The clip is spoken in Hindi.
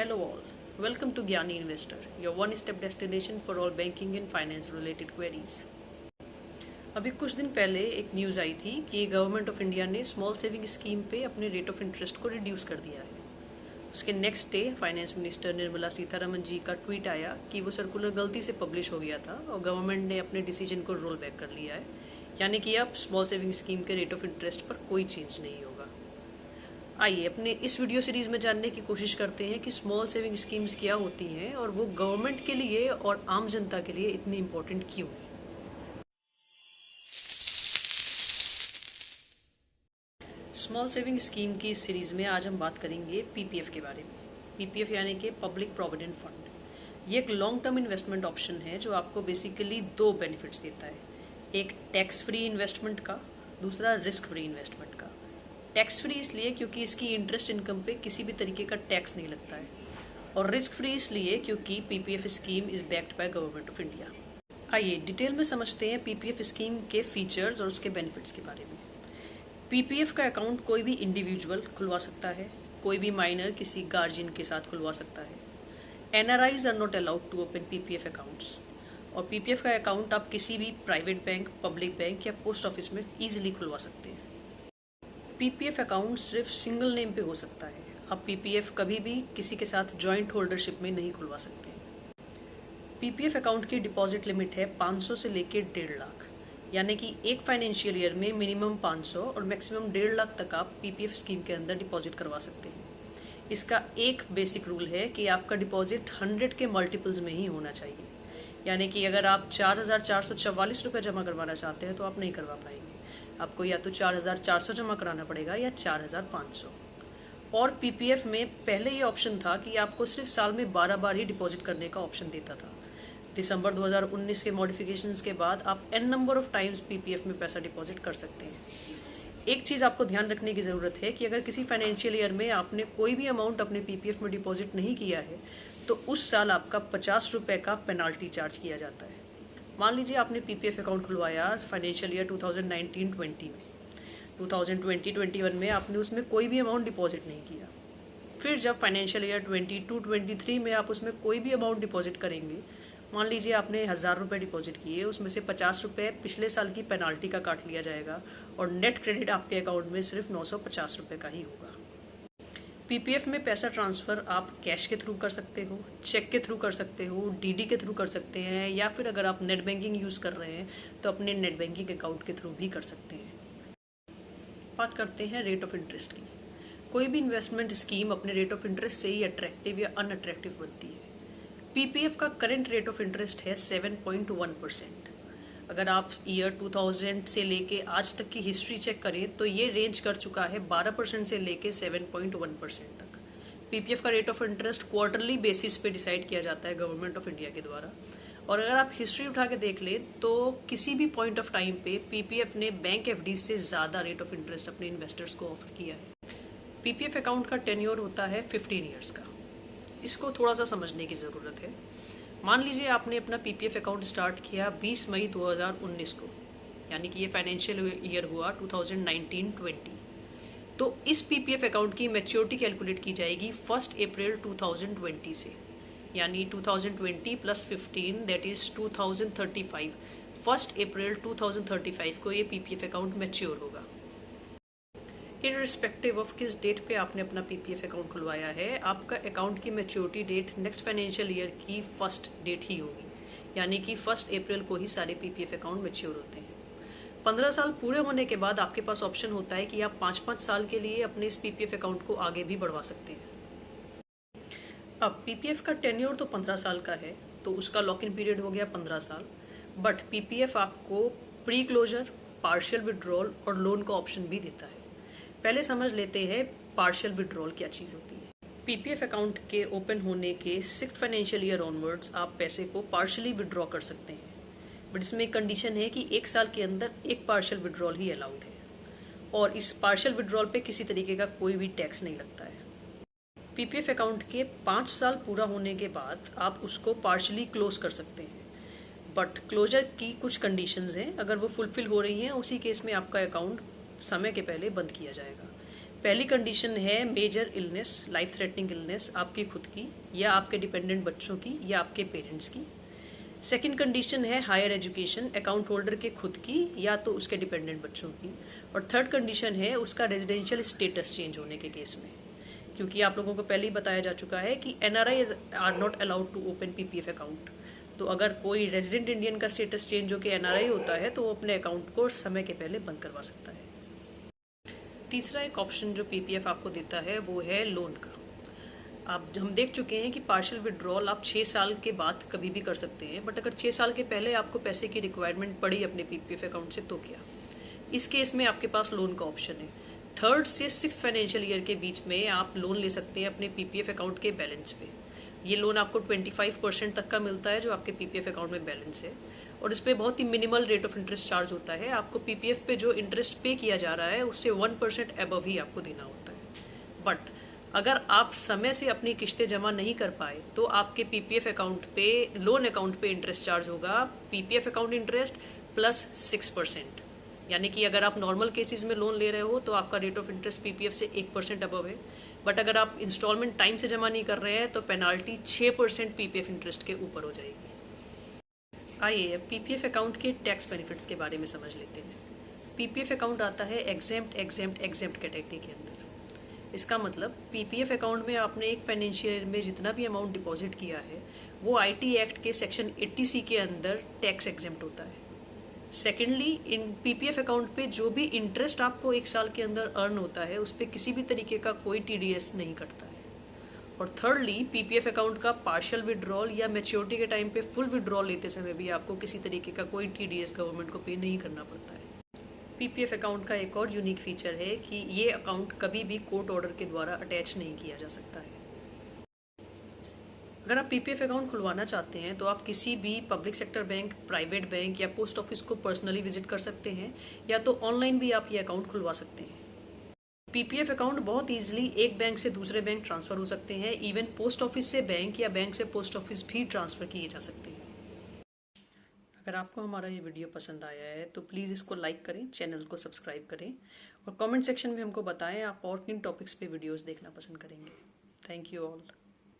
Hello all, welcome to Gyani Investor, your one-step destination for all banking and finance related queries. अभी कुछ दिन पहले एक न्यूज़ आई थी कि गवर्नमेंट ऑफ इंडिया ने स्मॉल सेविंग स्कीम पे अपने रेट ऑफ इंटरेस्ट को रिड्यूस कर दिया है। उसके next day finance minister Nirmala Sitharaman ji का ट्वीट आया कि वो सर्कुलर गलती से पब्लिश हो गया था और गवर्नमेंट ने अपने डिसीजन को रोल बैक कर लिया है, यानी कि अब स्मॉल सेविंग स्कीम के रेट ऑफ इंटरेस्ट पर कोई चेंज नहीं होगा। आइए अपने इस वीडियो सीरीज में जानने की कोशिश करते हैं कि स्मॉल सेविंग स्कीम्स क्या होती हैं और वो गवर्नमेंट के लिए और आम जनता के लिए इतनी इम्पोर्टेंट क्यों है। स्मॉल सेविंग स्कीम की इस सीरीज में आज हम बात करेंगे पीपीएफ के बारे में। पीपीएफ यानी कि पब्लिक प्रोविडेंट फंड। ये एक लॉन्ग टर्म इन्वेस्टमेंट ऑप्शन है जो आपको बेसिकली दो बेनिफिट्स देता है, एक टैक्स फ्री इन्वेस्टमेंट का, दूसरा रिस्क फ्री इन्वेस्टमेंट का। टैक्स फ्री इसलिए क्योंकि इसकी इंटरेस्ट इनकम पे किसी भी तरीके का टैक्स नहीं लगता है, और रिस्क फ्री इसलिए क्योंकि PPF scheme is backed by government of India. आइए डिटेल में समझते हैं पीपीएफ स्कीम के फीचर्स और उसके बेनिफिट्स के बारे में। पीपीएफ का अकाउंट कोई भी इंडिविजुअल खुलवा सकता है, कोई भी माइनर किसी गार्जियन के साथ खुलवा सकता है। NRIs are not allowed to open PPF accounts, और पीपीएफ का अकाउंट आप किसी भी प्राइवेट बैंक, पब्लिक बैंक या पोस्ट ऑफिस में इजीली खुलवा सकते हैं। पीपीएफ अकाउंट सिर्फ सिंगल नेम पे हो सकता है, आप पीपीएफ कभी भी किसी के साथ जॉइंट होल्डरशिप में नहीं खुलवा सकते। पीपीएफ अकाउंट की डिपॉजिट लिमिट है 500 से लेकर 1.5 लाख, यानी कि एक फाइनेंशियल ईयर में मिनिमम 500 और मैक्सिमम 1.5 लाख तक आप पीपीएफ स्कीम के अंदर डिपॉजिट करवा सकते हैं। इसका एक बेसिक रूल है कि आपका डिपॉजिट 100 के मल्टीपल्स में ही होना चाहिए, यानी कि अगर आप 4,444 रुपये जमा करवाना चाहते हैं तो आप नहीं करवा पाएंगे, आपको या तो 4,400 जमा कराना पड़ेगा या 4,500। और पीपीएफ में पहले ये ऑप्शन था कि आपको सिर्फ साल में 12 बार ही डिपॉजिट करने का ऑप्शन देता था। दिसंबर 2019 के मॉडिफिकेशंस के बाद आप n number of times PPF में पैसा डिपॉजिट कर सकते हैं। एक चीज आपको ध्यान रखने की जरूरत है कि अगर किसी फाइनेंशियल ईयर में आपने कोई भी अमाउंट अपने पीपीएफ में डिपॉजिट नहीं किया है तो उस साल आपका 50 रुपए का पेनाल्टी चार्ज किया जाता है। मान लीजिए आपने पीपीएफ अकाउंट खुलवाया फाइनेंशियल ईयर 2019-20 में, 2020-21 में आपने उसमें कोई भी अमाउंट डिपॉजिट नहीं किया। फिर जब फाइनेंशियल ईयर 22-23 में आप उसमें कोई भी अमाउंट डिपॉजिट करेंगे, मान लीजिए आपने 1,000 रुपये डिपॉजिट किए, उसमें से 50 रुपये पिछले साल की पेनाल्टी का काट लिया जाएगा और नेट क्रेडिट आपके अकाउंट में सिर्फ 950 रुपये का ही होगा। पीपीएफ में पैसा ट्रांसफर आप कैश के थ्रू कर सकते हो, चेक के थ्रू कर सकते हो, डीडी के थ्रू कर सकते हैं, या फिर अगर आप नेट बैंकिंग यूज कर रहे हैं तो अपने नेट बैंकिंग अकाउंट के थ्रू भी कर सकते हैं। बात करते हैं रेट ऑफ इंटरेस्ट की। कोई भी इन्वेस्टमेंट स्कीम अपने रेट ऑफ इंटरेस्ट से ही अट्रैक्टिव या अनअट्रैक्टिव बनती है। पीपीएफ का करंट रेट ऑफ इंटरेस्ट है 7.1%। अगर आप ईयर 2000 से लेके आज तक की हिस्ट्री चेक करें तो ये रेंज कर चुका है 12% से लेके 7.1% तक। पीपीएफ का rate of interest quarterly basis पे डिसाइड किया जाता है गवर्नमेंट ऑफ इंडिया के द्वारा, और अगर आप हिस्ट्री उठा के देख लें तो किसी भी पॉइंट ऑफ टाइम पे पीपीएफ ने बैंक एफडी से ज़्यादा रेट ऑफ इंटरेस्ट अपने इन्वेस्टर्स को ऑफर किया है। पीपीएफ अकाउंट का टेन्योर होता है 15 ईयर्स का। इसको थोड़ा सा समझने की ज़रूरत है। मान लीजिए आपने अपना पीपीएफ अकाउंट स्टार्ट किया 20 मई 2019 को, यानी कि ये फाइनेंशियल ईयर हुआ 2019-20। तो इस पीपीएफ अकाउंट की मैच्योरिटी कैलकुलेट की जाएगी 1 अप्रैल 2020 से, यानी 2020 + 15 दैट इज 2035। 1 अप्रैल 2035 को ये पीपीएफ अकाउंट मैच्योर होगा। इररिस्पेक्टिव ऑफ किस डेट पे आपने अपना पीपीएफ अकाउंट खुलवाया है, आपका अकाउंट की maturity date next financial year की फर्स्ट डेट ही होगी, यानी कि 1 अप्रैल को ही सारे पीपीएफ अकाउंट मैच्योर होते हैं। 15 साल पूरे होने के बाद आपके पास ऑप्शन होता है कि आप 5-5 साल के लिए अपने इस पीपीएफ अकाउंट को आगे भी बढ़वा सकते हैं। अब पीपीएफ का टेन्योर तो 15 साल का है, तो उसका लॉक इन पीरियड हो गया 15 साल, बट पीपीएफ आपको प्री क्लोजर, पार्शियल विड्रॉल और लोन का ऑप्शन भी देता है। पहले समझ लेते हैं पार्शियल विड्रॉल क्या चीज़ होती है। पीपीएफ अकाउंट के ओपन होने के 6th फाइनेंशियल ईयर ऑनवर्ड्स आप पैसे को पार्शियली विड्रॉ कर सकते हैं, बट इसमें एक कंडीशन है कि 1 साल के अंदर एक पार्शियल विड्रॉल ही अलाउड है, और इस पार्शियल विड्रॉल पे किसी तरीके का कोई भी टैक्स नहीं लगता है। पीपीएफ अकाउंट के 5 साल पूरा होने के बाद आप उसको पार्शियली क्लोज कर सकते हैं, बट क्लोजर की कुछ कंडीशंस हैं, अगर वो फुलफिल हो रही हैं उसी केस में आपका अकाउंट समय के पहले बंद किया जाएगा। पहली कंडीशन है major illness, life threatening illness, आपकी खुद की या आपके डिपेंडेंट बच्चों की या आपके पेरेंट्स की। सेकंड कंडीशन है हायर एजुकेशन, अकाउंट होल्डर के खुद की या तो उसके डिपेंडेंट बच्चों की। और थर्ड कंडीशन है उसका रेजिडेंशियल स्टेटस चेंज होने के केस में, क्योंकि आप लोगों को पहले ही बताया जा चुका है कि NRI are not allowed to open PPF account. तो अगर कोई रेजिडेंट इंडियन का स्टेटस चेंज होकर एनआरआई होता है तो वो अपने अकाउंट को समय के पहले बंद करवा सकता है। तीसरा एक ऑप्शन जो पीपीएफ आपको देता है वो है लोन का। आप हम देख चुके हैं कि पार्शियल विड्रॉल आप 6 साल के बाद कभी भी कर सकते हैं, बट अगर 6 साल के पहले आपको पैसे की रिक्वायरमेंट पड़ी अपने पीपीएफ अकाउंट से तो क्या? इस केस में आपके पास लोन का ऑप्शन है। 3rd से 6th फाइनेंशियल ईयर के बीच में आप लोन ले सकते हैं अपने पीपीएफ अकाउंट के बैलेंस पे। ये लोन आपको 25% तक का मिलता है जो आपके पीपीएफ अकाउंट में बैलेंस है, और इस पर बहुत ही minimal rate of interest charge होता है। आपको पीपीएफ पे जो इंटरेस्ट पे किया जा रहा है उससे 1% अबव ही आपको देना होता है। बट अगर आप समय से अपनी किस्तें जमा नहीं कर पाए तो आपके पीपीएफ अकाउंट पे, लोन अकाउंट पे इंटरेस्ट चार्ज होगा पीपीएफ अकाउंट इंटरेस्ट प्लस 6%। यानी कि अगर आप नॉर्मल केसेस में लोन ले रहे हो तो आपका रेट ऑफ इंटरेस्ट पीपीएफ से 1% अबव है, बट अगर आप इंस्टॉलमेंट टाइम से जमा नहीं कर रहे हैं तो पेनाल्टी 6% पीपीएफ इंटरेस्ट के ऊपर हो जाएगी। आइए अब पीपीएफ अकाउंट के टैक्स बेनिफिट्स के बारे में समझ लेते हैं। पीपीएफ अकाउंट आता है एग्जेम्प्ट कैटेगरी के अंदर। इसका मतलब पीपीएफ अकाउंट में आपने एक फाइनेंशियल ईयर में जितना भी अमाउंट डिपॉजिट किया है वो आईटी एक्ट के सेक्शन 80C के अंदर टैक्स एग्जेम्प्ट होता है। सेकेंडली, इन पीपीएफ अकाउंट पे जो भी इंटरेस्ट आपको 1 साल के अंदर अर्न होता है उस पर किसी भी तरीके का कोई टीडीएस नहीं कटता है। और थर्डली, पीपीएफ अकाउंट का पार्शियल विड्रॉल या मैच्योरिटी के टाइम पे फुल विड्रॉल लेते समय भी आपको किसी तरीके का कोई टीडीएस गवर्नमेंट को पे नहीं करना पड़ता है। पीपीएफ अकाउंट का एक और यूनिक फीचर है कि ये अकाउंट कभी भी कोर्ट ऑर्डर के द्वारा अटैच नहीं किया जा सकता है। अगर आप पीपीएफ अकाउंट खुलवाना चाहते हैं तो आप किसी भी public sector bank, private bank या पोस्ट ऑफिस को पर्सनली विजिट कर सकते हैं, या तो ऑनलाइन भी आप ये अकाउंट खुलवा सकते हैं। पीपीएफ अकाउंट बहुत ईजिली एक बैंक से दूसरे बैंक ट्रांसफर हो सकते हैं। इवन पोस्ट ऑफिस से बैंक या बैंक से पोस्ट ऑफिस भी ट्रांसफर किए जा सकते हैं। अगर आपको हमारा ये वीडियो पसंद आया है तो प्लीज़ इसको लाइक करें, चैनल को सब्सक्राइब करें और कमेंट सेक्शन में हमको बताएं आप और किन टॉपिक्स पे वीडियोस देखना पसंद करेंगे। Thank you all.